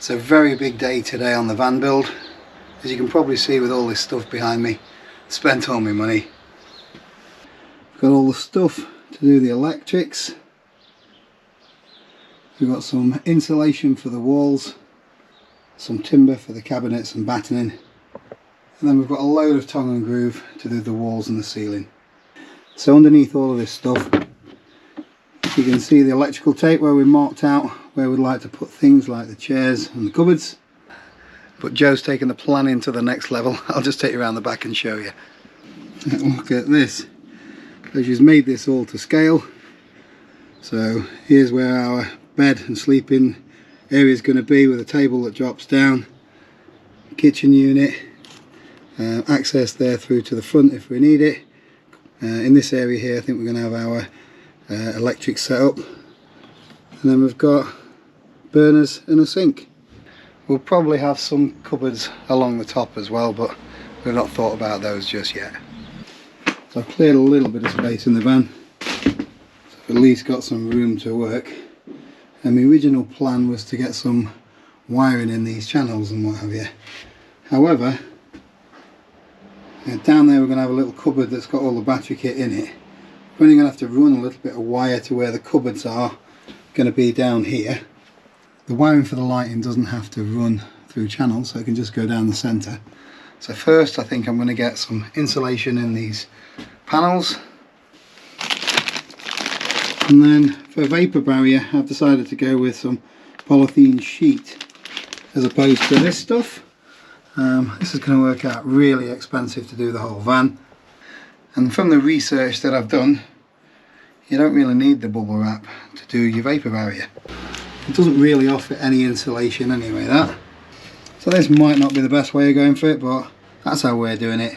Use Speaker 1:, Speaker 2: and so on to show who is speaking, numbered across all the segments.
Speaker 1: It's a very big day today on the van build. As you can probably see with all this stuff behind me, spent all my money. Got all the stuff to do the electrics. We've got some insulation for the walls, some timber for the cabinets and battening, and then we've got a load of tongue and groove to do the walls and the ceiling. So underneath all of this stuff, you can see the electrical tape where we marked out where we'd like to put things like the chairs and the cupboards. But Joe's taken the planning to the next level. I'll just take you around the back and show you. Look at this. So she's made this all to scale. So here's where our bed and sleeping area is going to be, with a table that drops down, kitchen unit, access there through to the front if we need it. In this area here I think we're going to have our electric set up, and then we've got burners and a sink. We'll probably have some cupboards along the top as well, but we've not thought about those just yet. So I've cleared a little bit of space in the van, so I've at least got some room to work. And my original plan was to get some wiring in these channels and what have you. However, down there we're going to have a little cupboard that's got all the battery kit in it. We're only going to have to run a little bit of wire to where the cupboards are going to be down here. The wiring for the lighting doesn't have to run through channels, so it can just go down the centre. So first I think I'm going to get some insulation in these panels. And then for vapour barrier I've decided to go with some polythene sheet as opposed to this stuff. This is going to work out really expensive to do the whole van. And from the research that I've done, you don't really need the bubble wrap to do your vapour barrier. It doesn't really offer any insulation anyway, that. So this might not be the best way of going for it, but that's how we're doing it.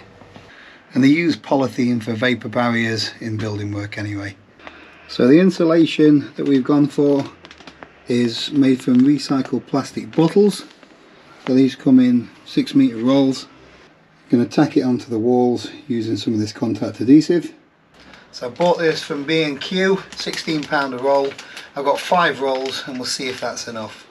Speaker 1: And they use polythene for vapour barriers in building work anyway. So the insulation that we've gone for is made from recycled plastic bottles. So these come in 6-metre rolls. I'm going to tack it onto the walls using some of this contact adhesive. So I bought this from B&Q, £16 a roll. I've got 5 rolls and we'll see if that's enough.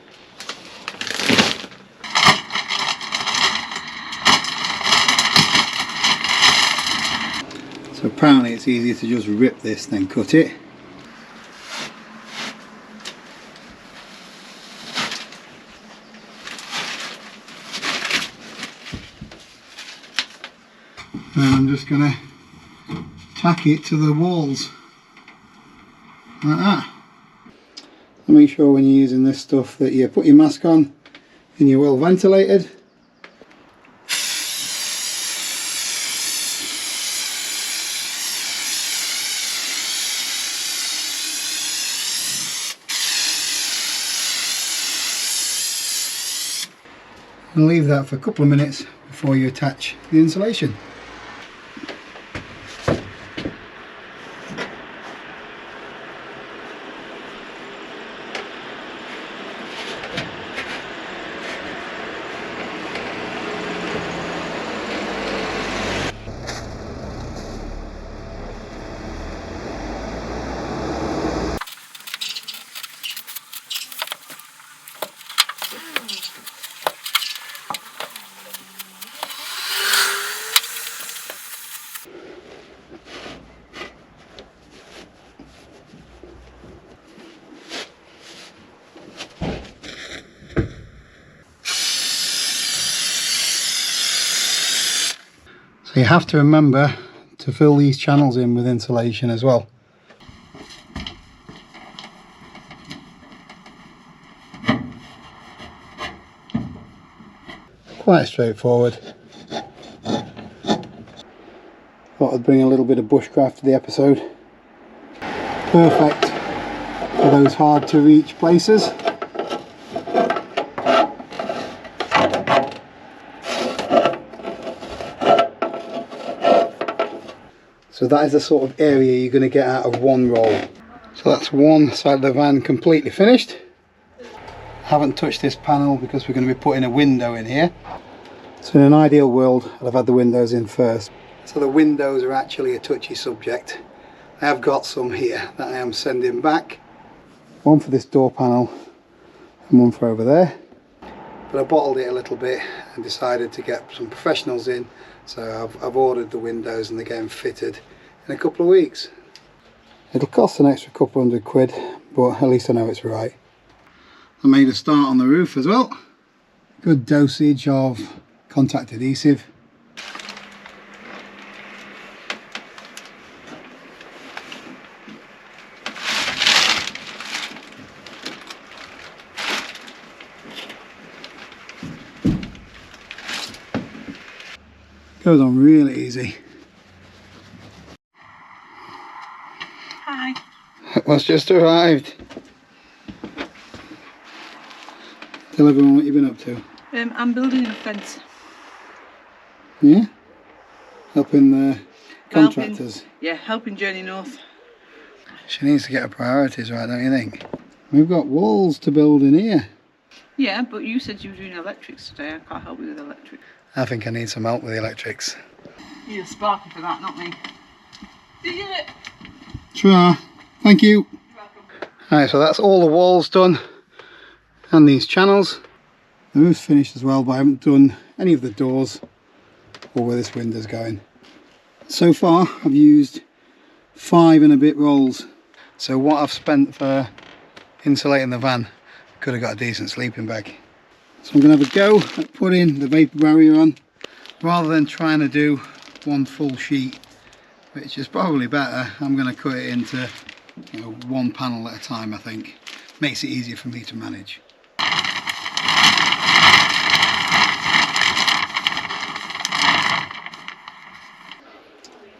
Speaker 1: So apparently it's easier to just rip this than cut it. And I'm just going to tack it to the walls like that. And make sure when you're using this stuff that you put your mask on and you're well ventilated. And leave that for a couple of minutes before you attach the insulation. So you have to remember to fill these channels in with insulation as well. Quite straightforward. Thought I'd bring a little bit of bushcraft to the episode. Perfect for those hard to reach places. So that is the sort of area you're going to get out of one roll. So that's one side of the van completely finished. Haven't touched this panel because we're going to be putting a window in here. So in an ideal world I'd have had the windows in first. So the windows are actually a touchy subject. I have got some here that I am sending back. One for this door panel and one for over there. but I bottled it a little bit and decided to get some professionals in, so I've ordered the windows and they're getting fitted in a couple of weeks. It'll cost an extra couple £100, but at least I know it's right. I made a start on the roof as well. Good dosage of contact adhesive. Goes on really easy.
Speaker 2: Hi.
Speaker 1: What's just arrived? Tell everyone what you've been up to.
Speaker 2: I'm building a fence.
Speaker 1: Yeah? Helping the contractors?
Speaker 2: Helping Journey North.
Speaker 1: She needs to get her priorities right, don't you think? We've got walls to build in here.
Speaker 2: Yeah, but you said you were doing electrics today. I can't help you with electric.
Speaker 1: I think I need some help with the electrics.
Speaker 2: You're Sparky for that, not me. Did you do it?
Speaker 1: Sure. Thank you.
Speaker 2: You're welcome.
Speaker 1: Alright, so that's all the walls done and these channels. The roof's finished as well, but I haven't done any of the doors or where this window's going. So far I've used 5 and a bit rolls. So what I've spent for insulating the van, could have got a decent sleeping bag. So I'm going to have a go at putting the vapour barrier on, rather than trying to do one full sheet, which is probably better. I'm going to cut it into, you know, one panel at a time. I think makes it easier for me to manage.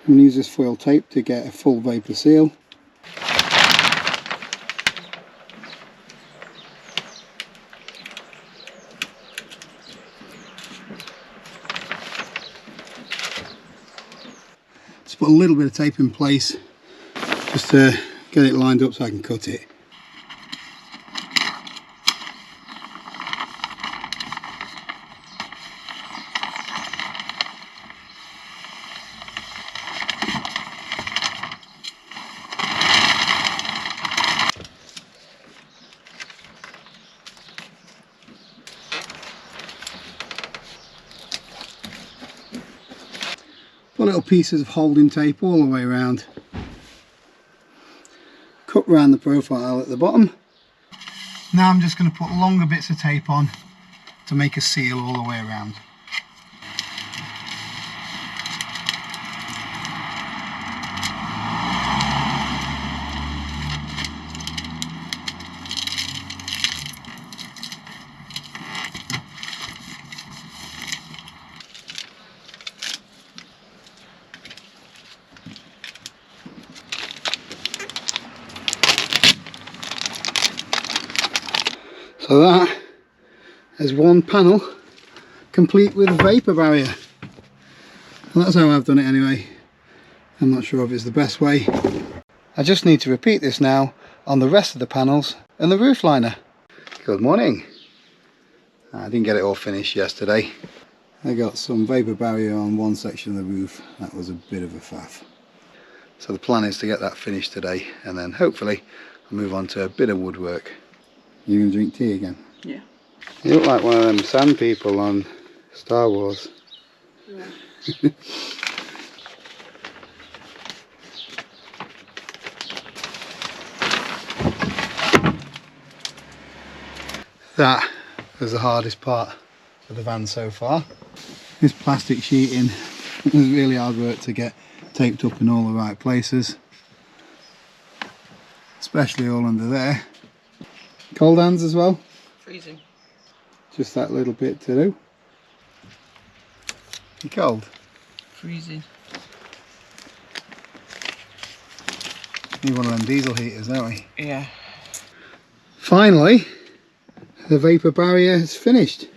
Speaker 1: I'm going to use this foil tape to get a full vapour seal. Just put a little bit of tape in place just to get it lined up so I can cut it. Put little pieces of holding tape all the way around. Cut round the profile at the bottom. Now I'm just going to put longer bits of tape on to make a seal all the way around. So that is one panel complete with a vapour barrier. And that's how I've done it anyway. I'm not sure if it's the best way. I just need to repeat this now on the rest of the panels and the roof liner. Good morning. I didn't get it all finished yesterday. I got some vapour barrier on one section of the roof. That was a bit of a faff. So the plan is to get that finished today, and then hopefully I'll move on to a bit of woodwork. You gonna drink tea again?
Speaker 2: Yeah.
Speaker 1: You look like one of them sand people on Star Wars.
Speaker 2: Yeah.
Speaker 1: That was the hardest part of the van so far. This plastic sheeting was really hard work to get taped up in all the right places, especially all under there. Cold hands as well?
Speaker 2: Freezing.
Speaker 1: Just that little bit to do. You cold?
Speaker 2: Freezing.
Speaker 1: Need one of them diesel heaters, don't we?
Speaker 2: Yeah.
Speaker 1: Finally, the vapour barrier is finished.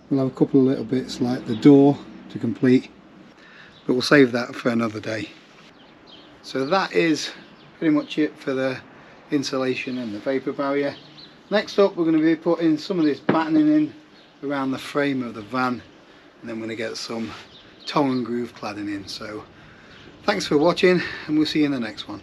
Speaker 1: We'll have a couple of little bits like the door to complete, but we'll save that for another day. So that is pretty much it for the insulation and the vapour barrier. Next up, we're going to be putting some of this battening in around the frame of the van, and then we're going to get some tongue and groove cladding in. So thanks for watching, and we'll see you in the next one.